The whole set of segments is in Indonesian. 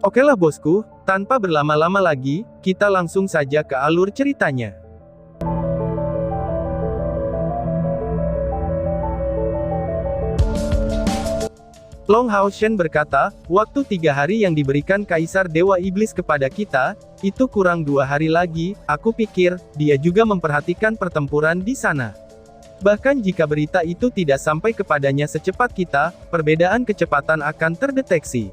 Okelah bosku, tanpa berlama-lama lagi, kita langsung saja ke alur ceritanya. Long Hao Shen berkata, waktu 3 hari yang diberikan Kaisar Dewa Iblis kepada kita, itu kurang 2 hari lagi, aku pikir, dia juga memperhatikan pertempuran di sana. Bahkan jika berita itu tidak sampai kepadanya secepat kita, perbedaan kecepatan akan terdeteksi.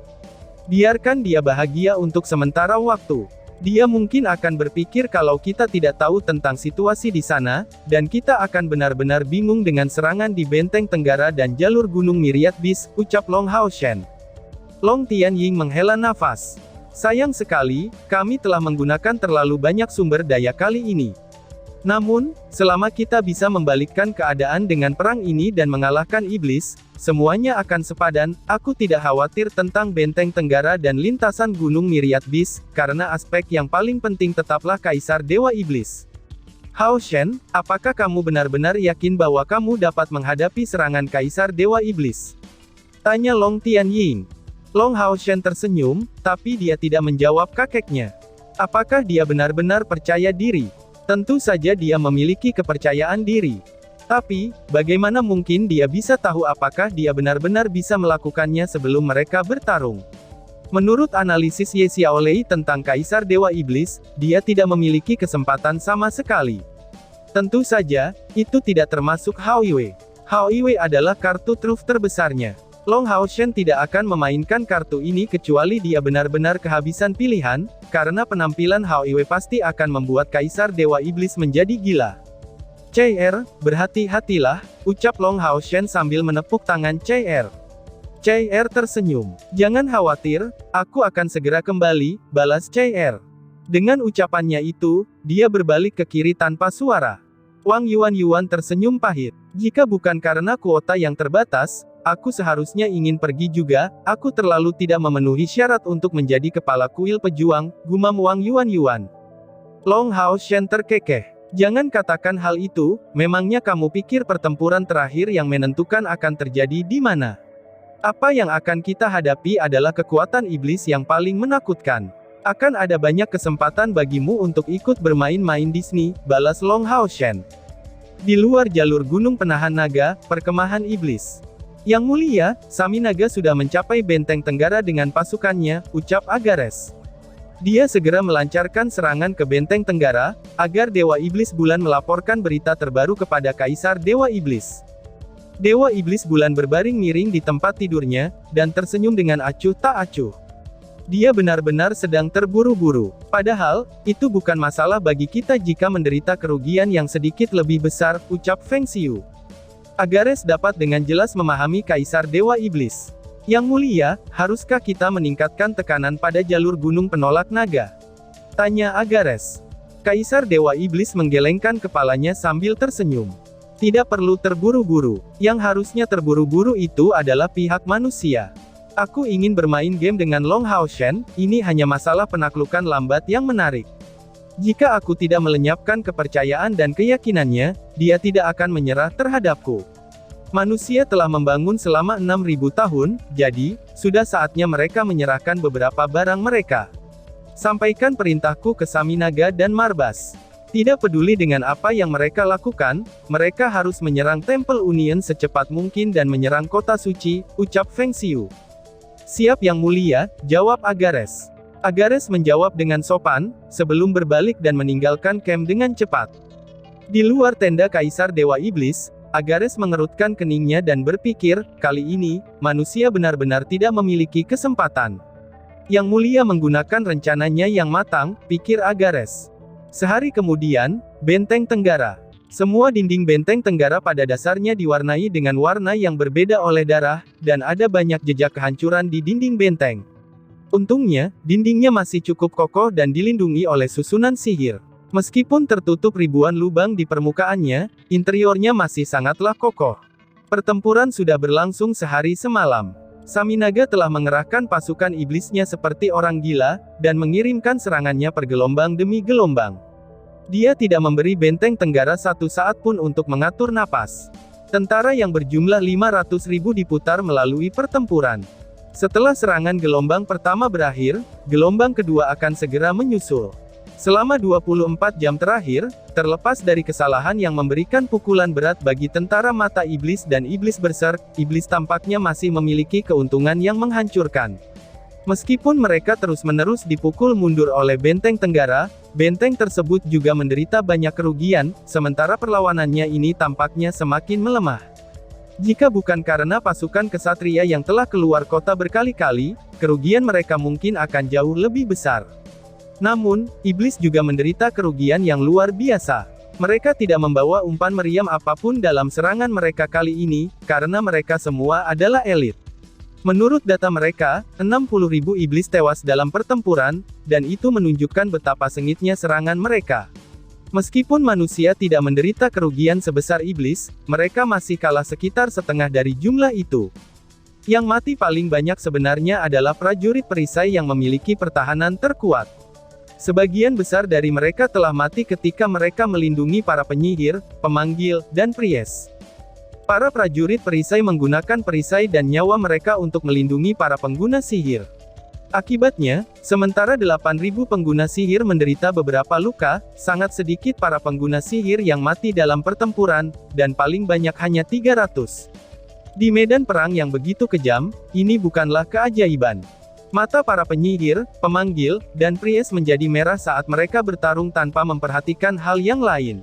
Biarkan dia bahagia untuk sementara waktu. Dia mungkin akan berpikir kalau kita tidak tahu tentang situasi di sana, dan kita akan benar-benar bingung dengan serangan di Benteng Tenggara dan jalur Gunung Myriad Beast, ucap Long Hao Shen. Long Tianying menghela nafas. Sayang sekali, kami telah menggunakan terlalu banyak sumber daya kali ini. Namun, selama kita bisa membalikkan keadaan dengan perang ini dan mengalahkan iblis, semuanya akan sepadan. Aku tidak khawatir tentang Benteng Tenggara dan lintasan Gunung Myriad Beast, karena aspek yang paling penting tetaplah Kaisar Dewa Iblis. Hao Shen, apakah kamu benar-benar yakin bahwa kamu dapat menghadapi serangan Kaisar Dewa Iblis? Tanya Long Tianying. Long Hao Shen tersenyum, tapi dia tidak menjawab kakeknya. Apakah dia benar-benar percaya diri? Tentu saja dia memiliki kepercayaan diri. Tapi, bagaimana mungkin dia bisa tahu apakah dia benar-benar bisa melakukannya sebelum mereka bertarung? Menurut analisis Ye Xiaolei tentang Kaisar Dewa Iblis, dia tidak memiliki kesempatan sama sekali. Tentu saja, itu tidak termasuk Hao Yue. Hao Yue adalah kartu truf terbesarnya. Long Hao Shen tidak akan memainkan kartu ini kecuali dia benar-benar kehabisan pilihan, karena penampilan Hao Yue pasti akan membuat Kaisar Dewa Iblis menjadi gila. CR, berhati-hatilah, ucap Long Hao Shen sambil menepuk tangan CR. CR tersenyum. Jangan khawatir, aku akan segera kembali, balas CR. Dengan ucapannya itu, dia berbalik ke kiri tanpa suara. Wang Yuan tersenyum pahit. Jika bukan karena kuota yang terbatas, aku seharusnya ingin pergi juga, aku terlalu tidak memenuhi syarat untuk menjadi kepala kuil pejuang, gumam Wang Yuan. Long Hao Shen terkekeh. Jangan katakan hal itu, memangnya kamu pikir pertempuran terakhir yang menentukan akan terjadi di mana? Apa yang akan kita hadapi adalah kekuatan iblis yang paling menakutkan. Akan ada banyak kesempatan bagimu untuk ikut bermain-main Disney, balas Long Hao Shen. Di luar jalur gunung penahan naga, perkemahan iblis. Yang mulia, Sami Naga sudah mencapai Benteng Tenggara dengan pasukannya, ucap Agares. Dia segera melancarkan serangan ke Benteng Tenggara, agar Dewa Iblis Bulan melaporkan berita terbaru kepada Kaisar Dewa Iblis. Dewa Iblis Bulan berbaring miring di tempat tidurnya, dan tersenyum dengan acuh tak acuh. Dia benar-benar sedang terburu-buru. Padahal, itu bukan masalah bagi kita jika menderita kerugian yang sedikit lebih besar, ucap Feng Xiu. Agares dapat dengan jelas memahami Kaisar Dewa Iblis. Yang mulia, haruskah kita meningkatkan tekanan pada jalur gunung penolak naga? Tanya Agares. Kaisar Dewa Iblis menggelengkan kepalanya sambil tersenyum. Tidak perlu terburu-buru. Yang harusnya terburu-buru itu adalah pihak manusia. Aku ingin bermain game dengan Long Hao Shen, ini hanya masalah penaklukan lambat yang menarik. Jika aku tidak melenyapkan kepercayaan dan keyakinannya, dia tidak akan menyerah terhadapku. Manusia telah membangun selama 6.000 tahun, jadi, sudah saatnya mereka menyerahkan beberapa barang mereka. Sampaikan perintahku ke Sami Naga dan Marbas. Tidak peduli dengan apa yang mereka lakukan, mereka harus menyerang Temple Union secepat mungkin dan menyerang kota suci, ucap Feng Xiu. Siap yang mulia, jawab Agares. Agares menjawab dengan sopan, sebelum berbalik dan meninggalkan camp dengan cepat. Di luar tenda Kaisar Dewa Iblis, Agares mengerutkan keningnya dan berpikir, kali ini, manusia benar-benar tidak memiliki kesempatan. Yang mulia menggunakan rencananya yang matang, pikir Agares. Sehari kemudian, Benteng Tenggara. Semua dinding Benteng Tenggara pada dasarnya diwarnai dengan warna yang berbeda oleh darah, dan ada banyak jejak kehancuran di dinding benteng. Untungnya, dindingnya masih cukup kokoh dan dilindungi oleh susunan sihir. Meskipun tertutup ribuan lubang di permukaannya, interiornya masih sangatlah kokoh. Pertempuran sudah berlangsung sehari semalam. Sami Naga telah mengerahkan pasukan iblisnya seperti orang gila, dan mengirimkan serangannya per gelombang demi gelombang. Dia tidak memberi Benteng Tenggara satu saat pun untuk mengatur napas. Tentara yang berjumlah 500.000 diputar melalui pertempuran. Setelah serangan gelombang pertama berakhir, gelombang kedua akan segera menyusul. Selama 24 jam terakhir, terlepas dari kesalahan yang memberikan pukulan berat bagi tentara mata iblis dan iblis berserk, iblis tampaknya masih memiliki keuntungan yang menghancurkan. Meskipun mereka terus-menerus dipukul mundur oleh benteng Tenggara, benteng tersebut juga menderita banyak kerugian, sementara perlawanannya ini tampaknya semakin melemah. Jika bukan karena pasukan kesatria yang telah keluar kota berkali-kali, kerugian mereka mungkin akan jauh lebih besar. Namun, iblis juga menderita kerugian yang luar biasa. Mereka tidak membawa umpan meriam apapun dalam serangan mereka kali ini, karena mereka semua adalah elit. Menurut data mereka, 60.000 iblis tewas dalam pertempuran, dan itu menunjukkan betapa sengitnya serangan mereka. Meskipun manusia tidak menderita kerugian sebesar iblis, mereka masih kalah sekitar setengah dari jumlah itu. Yang mati paling banyak sebenarnya adalah prajurit perisai yang memiliki pertahanan terkuat. Sebagian besar dari mereka telah mati ketika mereka melindungi para penyihir, pemanggil, dan pries. Para prajurit perisai menggunakan perisai dan nyawa mereka untuk melindungi para pengguna sihir. Akibatnya, sementara 8.000 pengguna sihir menderita beberapa luka, sangat sedikit para pengguna sihir yang mati dalam pertempuran, dan paling banyak hanya 300. Di medan perang yang begitu kejam, ini bukanlah keajaiban. Mata para penyihir, pemanggil, dan pries menjadi merah saat mereka bertarung tanpa memperhatikan hal yang lain.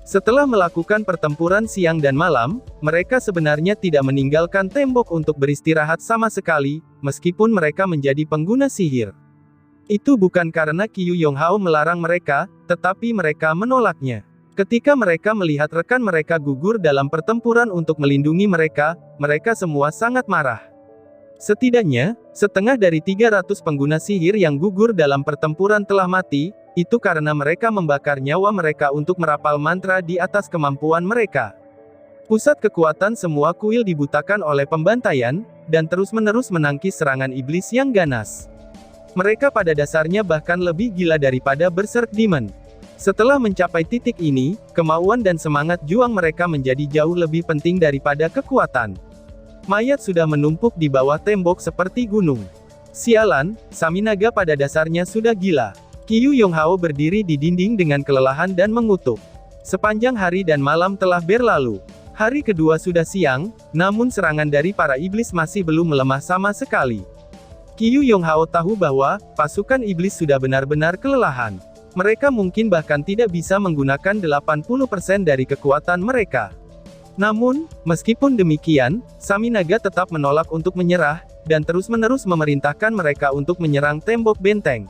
Setelah melakukan pertempuran siang dan malam, mereka sebenarnya tidak meninggalkan tembok untuk beristirahat sama sekali, meskipun mereka menjadi pengguna sihir. Itu bukan karena Qiyu Yonghao melarang mereka, tetapi mereka menolaknya. Ketika mereka melihat rekan mereka gugur dalam pertempuran untuk melindungi mereka, mereka semua sangat marah. Setidaknya, setengah dari 300 pengguna sihir yang gugur dalam pertempuran telah mati, itu karena mereka membakar nyawa mereka untuk merapal mantra di atas kemampuan mereka. Pusat kekuatan semua kuil dibutakan oleh pembantaian, dan terus-menerus menangkis serangan iblis yang ganas. Mereka pada dasarnya bahkan lebih gila daripada Berserk Demon. Setelah mencapai titik ini, kemauan dan semangat juang mereka menjadi jauh lebih penting daripada kekuatan. Mayat sudah menumpuk di bawah tembok seperti gunung. Sialan, Saminaga pada dasarnya sudah gila. Qiyu Yonghao berdiri di dinding dengan kelelahan dan mengutuk. Sepanjang hari dan malam telah berlalu. Hari kedua sudah siang, namun serangan dari para iblis masih belum melemah sama sekali. Qiyu Yonghao tahu bahwa pasukan iblis sudah benar-benar kelelahan. Mereka mungkin bahkan tidak bisa menggunakan 80% dari kekuatan mereka. Namun, meskipun demikian, Saminaga tetap menolak untuk menyerah, dan terus-menerus memerintahkan mereka untuk menyerang tembok benteng.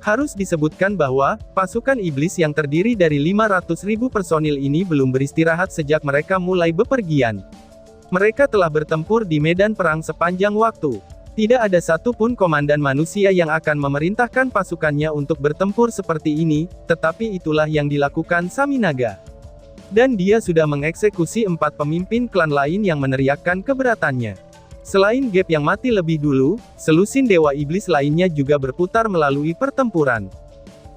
Harus disebutkan bahwa, pasukan iblis yang terdiri dari 500.000 personil ini belum beristirahat sejak mereka mulai bepergian. Mereka telah bertempur di medan perang sepanjang waktu. Tidak ada satupun komandan manusia yang akan memerintahkan pasukannya untuk bertempur seperti ini, tetapi itulah yang dilakukan Saminaga. Dan dia sudah mengeksekusi 4 pemimpin klan lain yang meneriakkan keberatannya. Selain Gap yang mati lebih dulu, selusin dewa iblis lainnya juga berputar melalui pertempuran.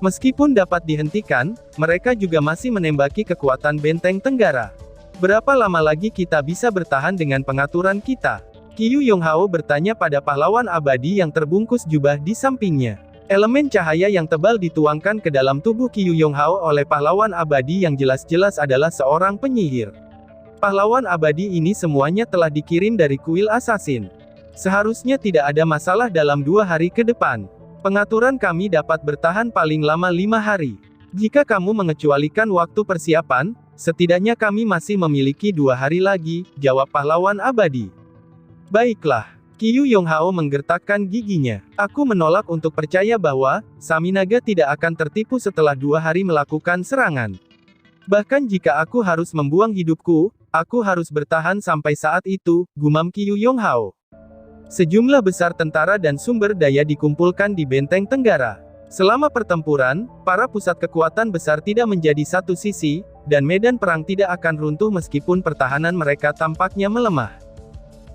Meskipun dapat dihentikan, mereka juga masih menembaki kekuatan benteng Tenggara. Berapa lama lagi kita bisa bertahan dengan pengaturan kita? Qiyu Yonghao bertanya pada pahlawan abadi yang terbungkus jubah di sampingnya. Elemen cahaya yang tebal dituangkan ke dalam tubuh Qiyu Yonghao oleh pahlawan abadi yang jelas-jelas adalah seorang penyihir. Pahlawan abadi ini semuanya telah dikirim dari kuil assassin. Seharusnya tidak ada masalah dalam 2 hari ke depan. Pengaturan kami dapat bertahan paling lama 5 hari. Jika kamu mengecualikan waktu persiapan, setidaknya kami masih memiliki 2 hari lagi, jawab pahlawan abadi. Baiklah. Qiyu Yonghao menggertakkan giginya. Aku menolak untuk percaya bahwa, Saminaga tidak akan tertipu setelah 2 hari melakukan serangan. Bahkan jika aku harus membuang hidupku, aku harus bertahan sampai saat itu, gumam Qiyu Yonghao. Sejumlah besar tentara dan sumber daya dikumpulkan di benteng Tenggara. Selama pertempuran, para pusat kekuatan besar tidak menjadi satu sisi, dan medan perang tidak akan runtuh meskipun pertahanan mereka tampaknya melemah.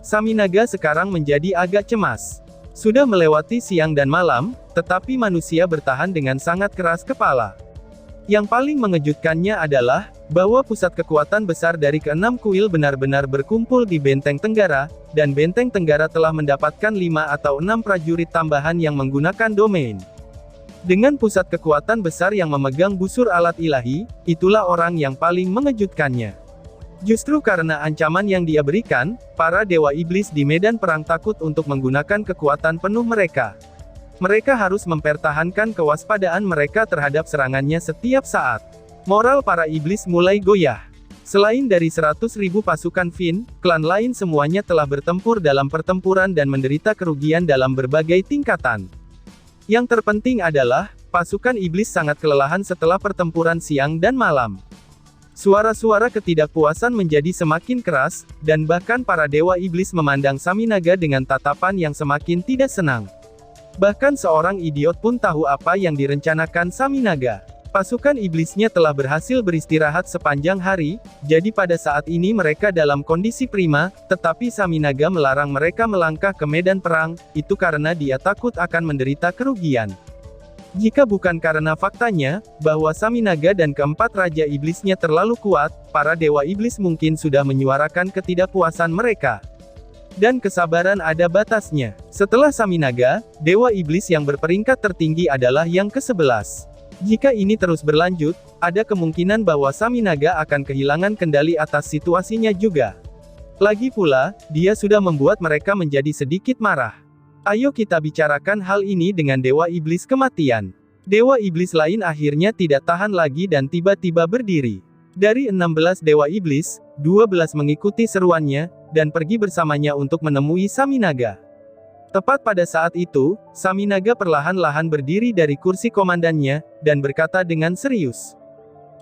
Saminaga sekarang menjadi agak cemas. Sudah melewati siang dan malam, tetapi manusia bertahan dengan sangat keras kepala. Yang paling mengejutkannya adalah, bahwa pusat kekuatan besar dari keenam kuil benar-benar berkumpul di Benteng Tenggara, dan Benteng Tenggara telah mendapatkan 5 atau 6 prajurit tambahan yang menggunakan domain. Dengan pusat kekuatan besar yang memegang busur alat ilahi, itulah orang yang paling mengejutkannya. Justru karena ancaman yang dia berikan, para dewa iblis di medan perang takut untuk menggunakan kekuatan penuh mereka. Mereka harus mempertahankan kewaspadaan mereka terhadap serangannya setiap saat. Moral para iblis mulai goyah. Selain dari 100.000 pasukan Fin, klan lain semuanya telah bertempur dalam pertempuran dan menderita kerugian dalam berbagai tingkatan. Yang terpenting adalah, pasukan iblis sangat kelelahan setelah pertempuran siang dan malam. Suara-suara ketidakpuasan menjadi semakin keras, dan bahkan para dewa iblis memandang Saminaga dengan tatapan yang semakin tidak senang. Bahkan seorang idiot pun tahu apa yang direncanakan Saminaga. Pasukan iblisnya telah berhasil beristirahat sepanjang hari, jadi pada saat ini mereka dalam kondisi prima, tetapi Saminaga melarang mereka melangkah ke medan perang, itu karena dia takut akan menderita kerugian. Jika bukan karena faktanya, bahwa Saminaga dan keempat raja iblisnya terlalu kuat, para dewa iblis mungkin sudah menyuarakan ketidakpuasan mereka. Dan kesabaran ada batasnya. Setelah Saminaga, dewa iblis yang berperingkat tertinggi adalah yang ke-11. Jika ini terus berlanjut, ada kemungkinan bahwa Saminaga akan kehilangan kendali atas situasinya juga. Lagi pula, dia sudah membuat mereka menjadi sedikit marah. Ayo kita bicarakan hal ini dengan dewa iblis kematian. Dewa iblis lain akhirnya tidak tahan lagi dan tiba-tiba berdiri. Dari 16 dewa iblis, 12 mengikuti seruannya, dan pergi bersamanya untuk menemui Saminaga. Tepat pada saat itu, Saminaga perlahan-lahan berdiri dari kursi komandannya, dan berkata dengan serius.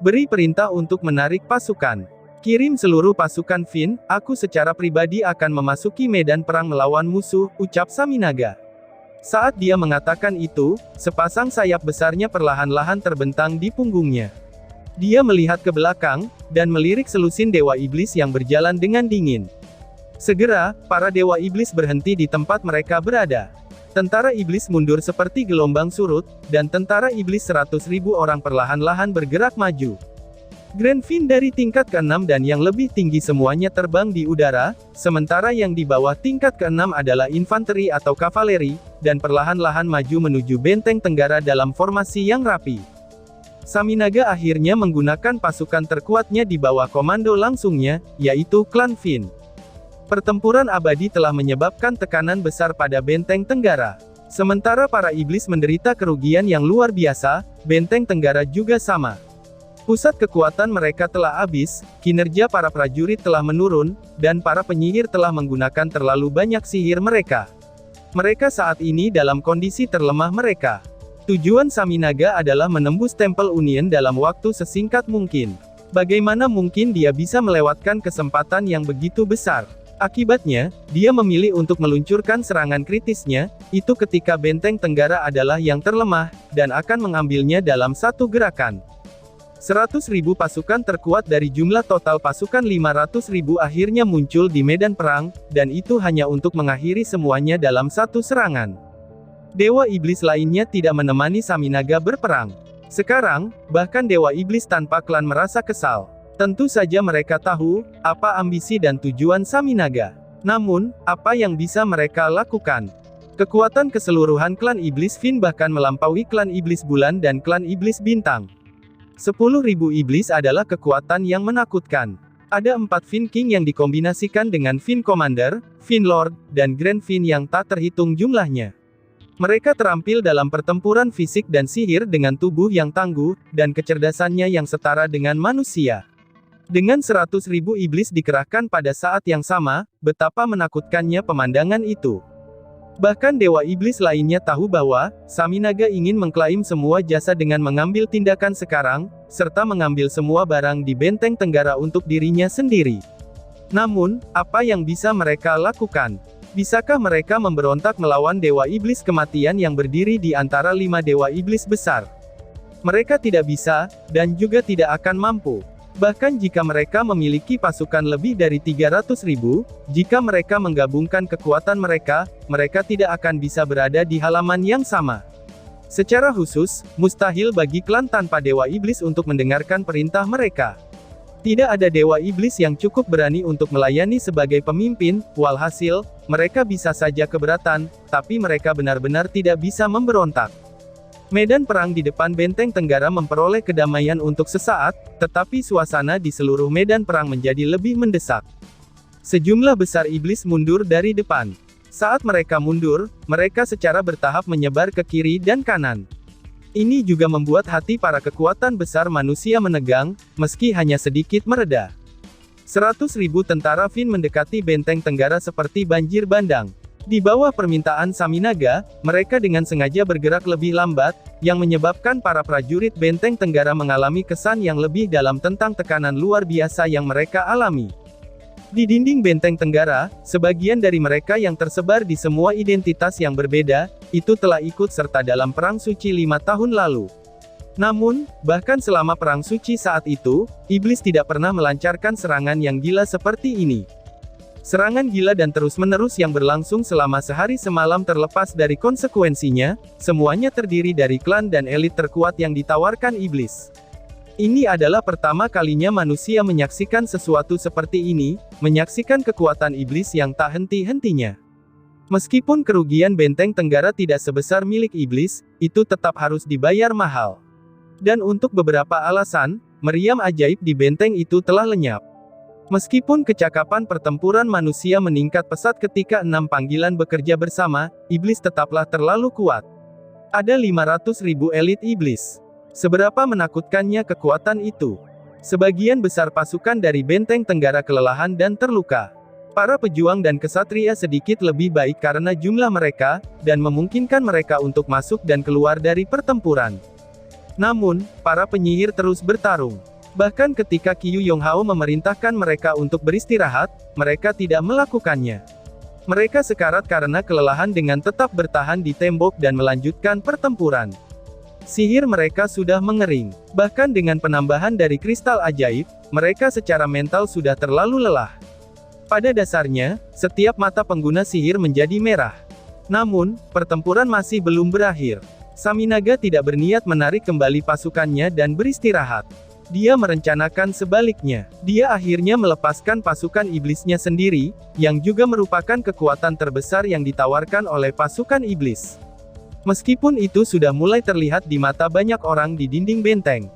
Beri perintah untuk menarik pasukan. Kirim seluruh pasukan Fin, aku secara pribadi akan memasuki medan perang melawan musuh, ucap Saminaga. Saat dia mengatakan itu, sepasang sayap besarnya perlahan-lahan terbentang di punggungnya. Dia melihat ke belakang, dan melirik selusin dewa iblis yang berjalan dengan dingin. Segera, para dewa iblis berhenti di tempat mereka berada. Tentara iblis mundur seperti gelombang surut, dan tentara iblis 100.000 orang perlahan-lahan bergerak maju. Grand Fin dari tingkat ke-6 dan yang lebih tinggi semuanya terbang di udara, sementara yang di bawah tingkat ke-6 adalah infanteri atau kavaleri, dan perlahan-lahan maju menuju Benteng Tenggara dalam formasi yang rapi. Saminaga akhirnya menggunakan pasukan terkuatnya di bawah komando langsungnya, yaitu klan Fin. Pertempuran abadi telah menyebabkan tekanan besar pada Benteng Tenggara. Sementara para iblis menderita kerugian yang luar biasa, Benteng Tenggara juga sama. Pusat kekuatan mereka telah habis, kinerja para prajurit telah menurun, dan para penyihir telah menggunakan terlalu banyak sihir mereka. Mereka saat ini dalam kondisi terlemah mereka. Tujuan Saminaga adalah menembus Temple Union dalam waktu sesingkat mungkin. Bagaimana mungkin dia bisa melewatkan kesempatan yang begitu besar? Akibatnya, dia memilih untuk meluncurkan serangan kritisnya, itu ketika Benteng Tenggara adalah yang terlemah, dan akan mengambilnya dalam satu gerakan. 100.000 pasukan terkuat dari jumlah total pasukan 500.000 akhirnya muncul di medan perang, dan itu hanya untuk mengakhiri semuanya dalam satu serangan. Dewa iblis lainnya tidak menemani Saminaga berperang. Sekarang, bahkan dewa iblis tanpa klan merasa kesal. Tentu saja mereka tahu, apa ambisi dan tujuan Saminaga. Namun, apa yang bisa mereka lakukan? Kekuatan keseluruhan klan iblis Fin bahkan melampaui klan iblis bulan dan klan iblis bintang. 10.000 iblis adalah kekuatan yang menakutkan. Ada 4 Fin King yang dikombinasikan dengan Fin Commander, Fin Lord, dan Grand Fin yang tak terhitung jumlahnya. Mereka terampil dalam pertempuran fisik dan sihir dengan tubuh yang tangguh, dan kecerdasannya yang setara dengan manusia. Dengan 100.000 iblis dikerahkan pada saat yang sama, betapa menakutkannya pemandangan itu. Bahkan dewa iblis lainnya tahu bahwa, Saminaga ingin mengklaim semua jasa dengan mengambil tindakan sekarang, serta mengambil semua barang di Benteng Tenggara untuk dirinya sendiri. Namun, apa yang bisa mereka lakukan? Bisakah mereka memberontak melawan dewa iblis kematian yang berdiri di antara 5 dewa iblis besar? Mereka tidak bisa, dan juga tidak akan mampu. Bahkan jika mereka memiliki pasukan lebih dari 300.000, jika mereka menggabungkan kekuatan mereka, mereka tidak akan bisa berada di halaman yang sama. Secara khusus, mustahil bagi klan tanpa dewa iblis untuk mendengarkan perintah mereka. Tidak ada dewa iblis yang cukup berani untuk melayani sebagai pemimpin, walhasil, mereka bisa saja keberatan, tapi mereka benar-benar tidak bisa memberontak. Medan perang di depan benteng Tenggara memperoleh kedamaian untuk sesaat, tetapi suasana di seluruh medan perang menjadi lebih mendesak. Sejumlah besar iblis mundur dari depan. Saat mereka mundur, mereka secara bertahap menyebar ke kiri dan kanan. Ini juga membuat hati para kekuatan besar manusia menegang, meski hanya sedikit mereda. 100.000 tentara Fin mendekati benteng Tenggara seperti banjir bandang. Di bawah permintaan Saminaga, mereka dengan sengaja bergerak lebih lambat, yang menyebabkan para prajurit benteng Tenggara mengalami kesan yang lebih dalam tentang tekanan luar biasa yang mereka alami. Di dinding benteng Tenggara, sebagian dari mereka yang tersebar di semua identitas yang berbeda, itu telah ikut serta dalam Perang Suci 5 tahun lalu. Namun, bahkan selama Perang Suci saat itu, iblis tidak pernah melancarkan serangan yang gila seperti ini. Serangan gila dan terus-menerus yang berlangsung selama sehari semalam terlepas dari konsekuensinya, semuanya terdiri dari klan dan elit terkuat yang ditawarkan iblis. Ini adalah pertama kalinya manusia menyaksikan sesuatu seperti ini, menyaksikan kekuatan iblis yang tak henti-hentinya. Meskipun kerugian benteng Tenggara tidak sebesar milik iblis, itu tetap harus dibayar mahal. Dan untuk beberapa alasan, meriam ajaib di benteng itu telah lenyap. Meskipun kecakapan pertempuran manusia meningkat pesat ketika 6 panggilan bekerja bersama, iblis tetaplah terlalu kuat. Ada 500.000 elit iblis. Seberapa menakutkannya kekuatan itu? Sebagian besar pasukan dari benteng Tenggara kelelahan dan terluka. Para pejuang dan kesatria sedikit lebih baik karena jumlah mereka, dan memungkinkan mereka untuk masuk dan keluar dari pertempuran. Namun, para penyihir terus bertarung. Bahkan ketika Qiyu Yonghao memerintahkan mereka untuk beristirahat, mereka tidak melakukannya. Mereka sekarat karena kelelahan dengan tetap bertahan di tembok dan melanjutkan pertempuran. Sihir mereka sudah mengering. Bahkan dengan penambahan dari kristal ajaib, mereka secara mental sudah terlalu lelah. Pada dasarnya, setiap mata pengguna sihir menjadi merah. Namun, pertempuran masih belum berakhir. Saminaga tidak berniat menarik kembali pasukannya dan beristirahat. Dia merencanakan sebaliknya. Dia akhirnya melepaskan pasukan iblisnya sendiri, yang juga merupakan kekuatan terbesar yang ditawarkan oleh pasukan iblis. Meskipun itu sudah mulai terlihat di mata banyak orang di dinding benteng.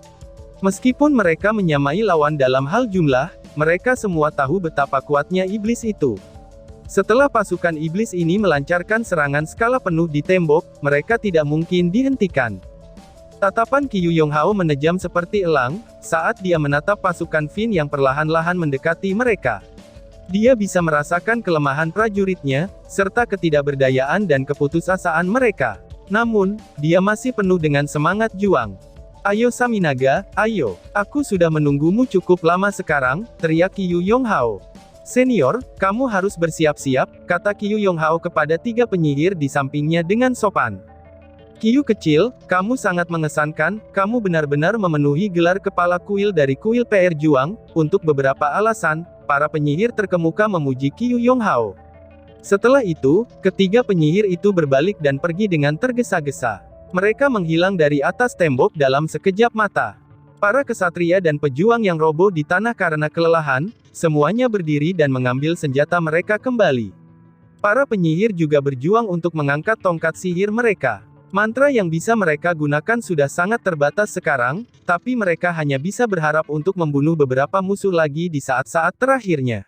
Meskipun mereka menyamai lawan dalam hal jumlah, mereka semua tahu betapa kuatnya iblis itu. Setelah pasukan iblis ini melancarkan serangan skala penuh di tembok, mereka tidak mungkin dihentikan. Tatapan Qiyu Yonghao menejam seperti elang, saat dia menatap pasukan Fin yang perlahan-lahan mendekati mereka. Dia bisa merasakan kelemahan prajuritnya, serta ketidakberdayaan dan keputusasaan mereka. Namun, dia masih penuh dengan semangat juang. "Ayo Saminaga, ayo. Aku sudah menunggumu cukup lama sekarang," teriak Qiyu Yonghao. "Senior, kamu harus bersiap-siap," kata Qiyu Yonghao kepada 3 penyihir di sampingnya dengan sopan. "Qiyu kecil, kamu sangat mengesankan, kamu benar-benar memenuhi gelar kepala kuil dari kuil PR Juang." Untuk beberapa alasan, para penyihir terkemuka memuji Qiyu Yonghao. Setelah itu, ketiga penyihir itu berbalik dan pergi dengan tergesa-gesa. Mereka menghilang dari atas tembok dalam sekejap mata. Para kesatria dan pejuang yang roboh di tanah karena kelelahan, semuanya berdiri dan mengambil senjata mereka kembali. Para penyihir juga berjuang untuk mengangkat tongkat sihir mereka. Mantra yang bisa mereka gunakan sudah sangat terbatas sekarang, tapi mereka hanya bisa berharap untuk membunuh beberapa musuh lagi di saat-saat terakhirnya.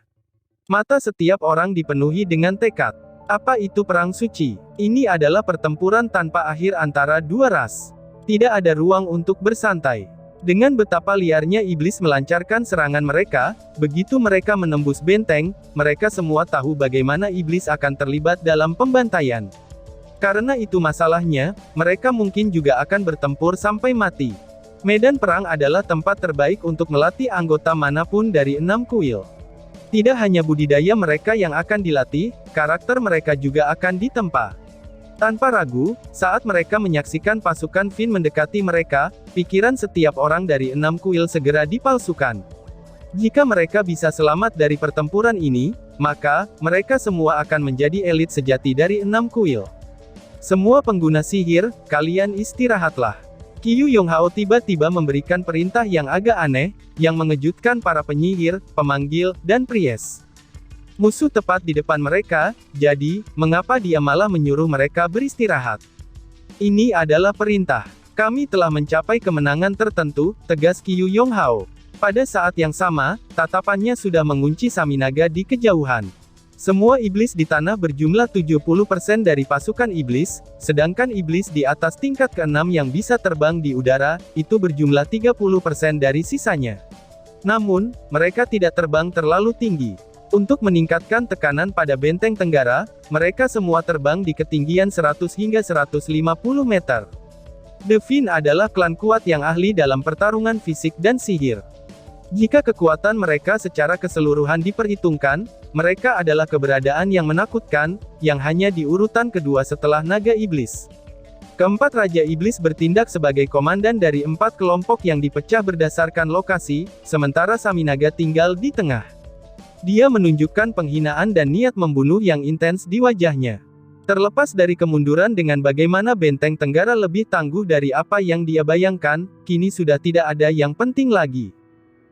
Mata setiap orang dipenuhi dengan tekad. Apa itu perang suci? Ini adalah pertempuran tanpa akhir antara dua ras. Tidak ada ruang untuk bersantai. Dengan betapa liarnya iblis melancarkan serangan mereka, begitu mereka menembus benteng, mereka semua tahu bagaimana iblis akan terlibat dalam pembantaian. Karena itu masalahnya, mereka mungkin juga akan bertempur sampai mati. Medan perang adalah tempat terbaik untuk melatih anggota manapun dari 6 kuil. Tidak hanya budidaya mereka yang akan dilatih, karakter mereka juga akan ditempa. Tanpa ragu, saat mereka menyaksikan pasukan Fin mendekati mereka, pikiran setiap orang dari 6 kuil segera dipalsukan. Jika mereka bisa selamat dari pertempuran ini, maka, mereka semua akan menjadi elit sejati dari 6 kuil. Semua pengguna sihir, kalian istirahatlah. Qiyu Yonghao tiba-tiba memberikan perintah yang agak aneh, yang mengejutkan para penyihir, pemanggil, dan Pries. Musuh tepat di depan mereka, jadi, mengapa dia malah menyuruh mereka beristirahat? Ini adalah perintah. Kami telah mencapai kemenangan tertentu, tegas Qiyu Yonghao. Pada saat yang sama, tatapannya sudah mengunci Saminaga di kejauhan. Semua iblis di tanah berjumlah 70% dari pasukan iblis, sedangkan iblis di atas tingkat ke-6 yang bisa terbang di udara, itu berjumlah 30% dari sisanya. Namun, mereka tidak terbang terlalu tinggi. Untuk meningkatkan tekanan pada benteng tenggara, mereka semua terbang di ketinggian 100 hingga 150 meter. The Fin adalah klan kuat yang ahli dalam pertarungan fisik dan sihir. Jika kekuatan mereka secara keseluruhan diperhitungkan, mereka adalah keberadaan yang menakutkan, yang hanya di urutan kedua setelah naga iblis. Keempat Raja Iblis bertindak sebagai komandan dari 4 kelompok yang dipecah berdasarkan lokasi, sementara Saminaga tinggal di tengah. Dia menunjukkan penghinaan dan niat membunuh yang intens di wajahnya. Terlepas dari kemunduran dengan bagaimana benteng tenggara lebih tangguh dari apa yang dia bayangkan, kini sudah tidak ada yang penting lagi.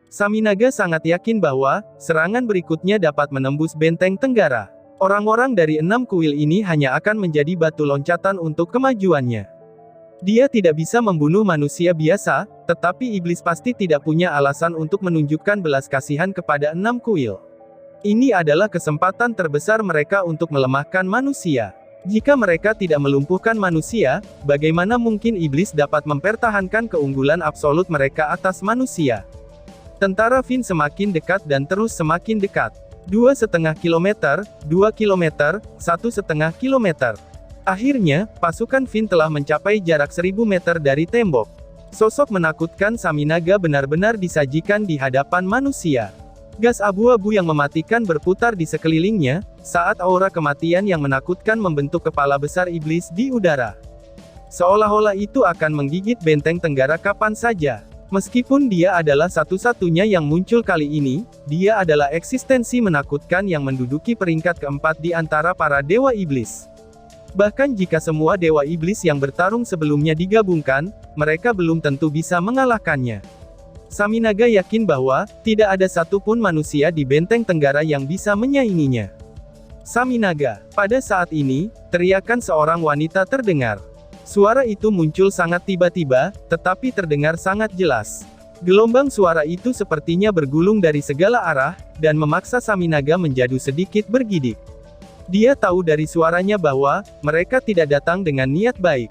Saminaga sangat yakin bahwa, serangan berikutnya dapat menembus benteng tenggara. Orang-orang dari 6 kuil ini hanya akan menjadi batu loncatan untuk kemajuannya. Dia tidak bisa membunuh manusia biasa, tetapi iblis pasti tidak punya alasan untuk menunjukkan belas kasihan kepada 6 kuil. Ini adalah kesempatan terbesar mereka untuk melemahkan manusia. Jika mereka tidak melumpuhkan manusia, bagaimana mungkin iblis dapat mempertahankan keunggulan absolut mereka atas manusia? Tentara Fin semakin dekat dan terus semakin dekat. 2,5 kilometer, 2 kilometer, 1,5 kilometer. Akhirnya, pasukan Fin telah mencapai jarak 1000 meter dari tembok. Sosok menakutkan Saminaga benar-benar disajikan di hadapan manusia. Gas abu-abu yang mematikan berputar di sekelilingnya, saat aura kematian yang menakutkan membentuk kepala besar iblis di udara. Seolah-olah itu akan menggigit benteng tenggara kapan saja. Meskipun dia adalah satu-satunya yang muncul kali ini, dia adalah eksistensi menakutkan yang menduduki peringkat keempat di antara para dewa iblis. Bahkan jika semua dewa iblis yang bertarung sebelumnya digabungkan, mereka belum tentu bisa mengalahkannya. Saminaga yakin bahwa, tidak ada satupun manusia di benteng tenggara yang bisa menyainginya. Saminaga. Pada saat ini, teriakan seorang wanita terdengar. Suara itu muncul sangat tiba-tiba, tetapi terdengar sangat jelas. Gelombang suara itu sepertinya bergulung dari segala arah, dan memaksa Saminaga menjadi sedikit bergidik. Dia tahu dari suaranya bahwa, mereka tidak datang dengan niat baik.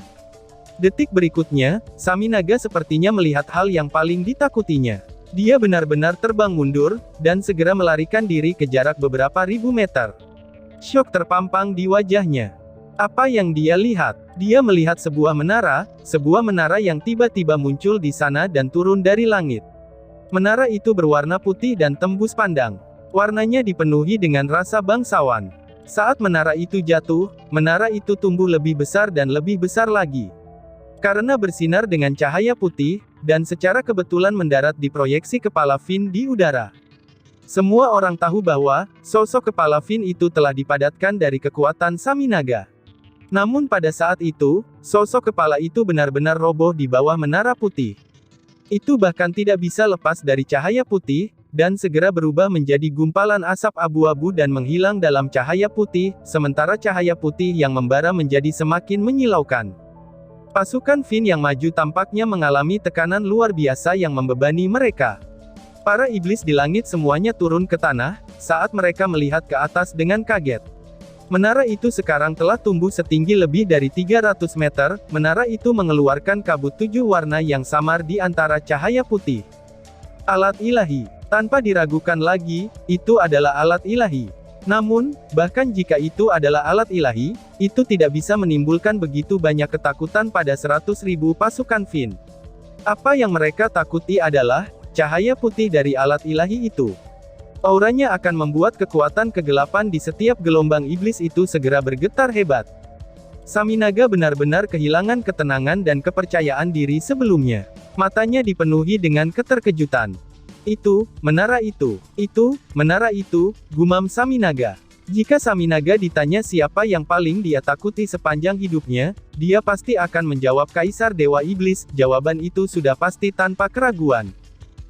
Detik berikutnya, Saminaga sepertinya melihat hal yang paling ditakutinya. Dia benar-benar terbang mundur, dan segera melarikan diri ke jarak beberapa ribu meter. Syok terpampang di wajahnya. Apa yang dia lihat? Dia melihat sebuah menara yang tiba-tiba muncul di sana dan turun dari langit. Menara itu berwarna putih dan tembus pandang. Warnanya dipenuhi dengan rasa bangsawan. Saat menara itu jatuh, menara itu tumbuh lebih besar dan lebih besar lagi. Karena bersinar dengan cahaya putih, dan secara kebetulan mendarat di proyeksi kepala Fin di udara. Semua orang tahu bahwa, sosok kepala Fin itu telah dipadatkan dari kekuatan Saminaga. Namun pada saat itu, sosok kepala itu benar-benar roboh di bawah menara putih. Itu bahkan tidak bisa lepas dari cahaya putih, dan segera berubah menjadi gumpalan asap abu-abu dan menghilang dalam cahaya putih, sementara cahaya putih yang membara menjadi semakin menyilaukan. Pasukan Fin yang maju tampaknya mengalami tekanan luar biasa yang membebani mereka. Para iblis di langit semuanya turun ke tanah, saat mereka melihat ke atas dengan kaget. Menara itu sekarang telah tumbuh setinggi lebih dari 300 meter, menara itu mengeluarkan kabut 7 warna yang samar di antara cahaya putih. Alat ilahi. Tanpa diragukan lagi, itu adalah alat ilahi. Namun, bahkan jika itu adalah alat ilahi, itu tidak bisa menimbulkan begitu banyak ketakutan pada 100.000 pasukan Fin. Apa yang mereka takuti adalah, cahaya putih dari alat ilahi itu. Auranya akan membuat kekuatan kegelapan di setiap gelombang iblis itu segera bergetar hebat. Saminaga benar-benar kehilangan ketenangan dan kepercayaan diri sebelumnya. Matanya dipenuhi dengan keterkejutan. Menara itu, gumam Saminaga. Jika Saminaga ditanya siapa yang paling dia takuti sepanjang hidupnya, dia pasti akan menjawab Kaisar Dewa Iblis. Jawaban itu sudah pasti tanpa keraguan.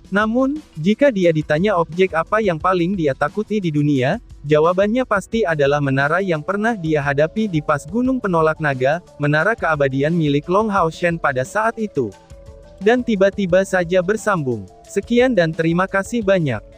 Namun, jika dia ditanya objek apa yang paling dia takuti di dunia, jawabannya pasti adalah menara yang pernah dia hadapi di pas Gunung Penolak Naga, menara keabadian milik Long Hao Shen pada saat itu. Dan tiba-tiba saja bersambung. Sekian dan terima kasih banyak.